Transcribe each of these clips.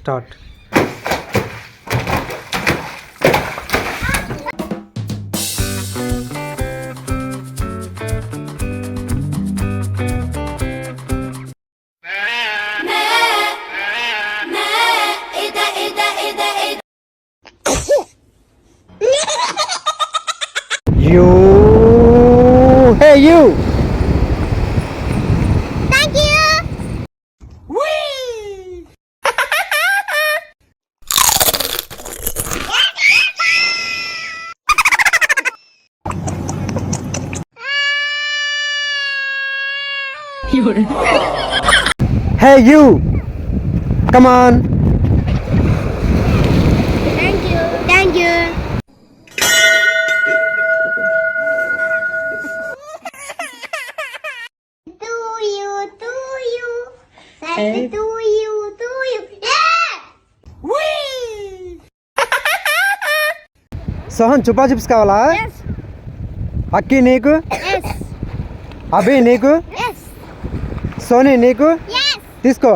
Start. You. Hey you. Thank you. Whee! Hey you. Come on. Thank you. Thank you. To you. Happy to you. Yeah! Sohan చుపా chips కావాలా? Yes. అక్కి నీకు? Yes. అభి నీకు? Yes. Sony నీకు? Yes. తీసుకో.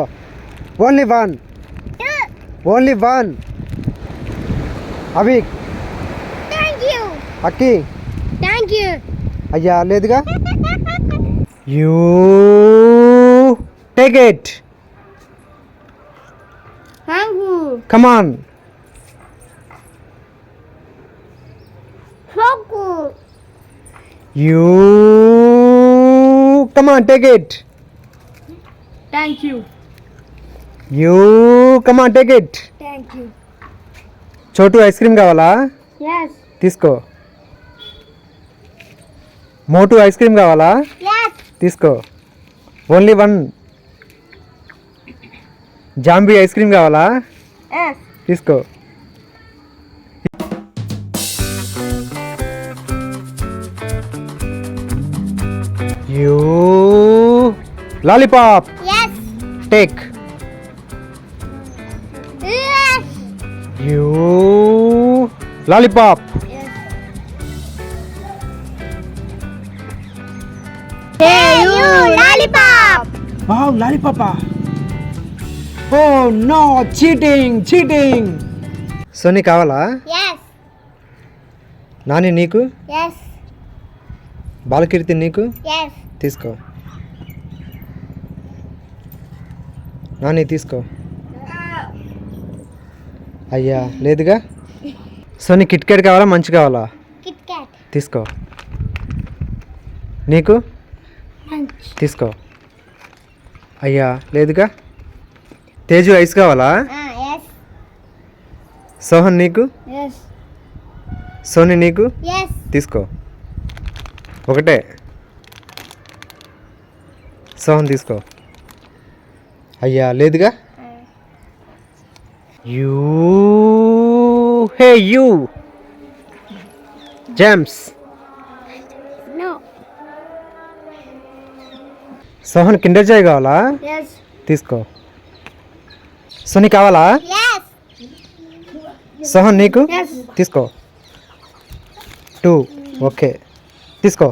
Only one. Only one. Abhi. Thank you. Akki. Thank you. అయ్యా లేదుగా. You take it. Thank you. Come on. So good. You come on take it. Thank you. You come on take it. Thank you. చోటు ice cream కావాలా? Yes. తీసుకో. మోటు ice cream కావాలా? Yes. తీసుకో. Only one. Zombie ice cream కావాలా? Yes. తీసుకో. You lollipop Yes. Take. Yes. You lollipop. Hey, you lollipop. Wow లాలీపాపా. Oh no cheating. Soni కావాలా? Yes. Nani నీకు? Yes. బాలకీర్తి నీకు? Yes. తీసుకో. నాని తీసుకో. అయ్యా లేదుగా. సోనీ కిట్ క్యాట్ కావాలా మంచి కావాలా? Kit Kat. తీసుకో. నీకు? Munch. తీసుకో. అయ్యా లేదుగా. తేజు ఐస్ కావాలా? Yes. సోహన్ నీకు? Yes. సోనీ నీకు? Yes. తీసుకో. ఒకటే. సోహన్ తీసుకో. అయ్యా లేదుగా. You hey you James. No. Sohan Kinder Joy కావాలా? Yes. తీసుకో. సోనీ కావాలా? Yes. సోహన్ నీకు? Yes. తీసుకో. 2 ఓకే తీసుకో.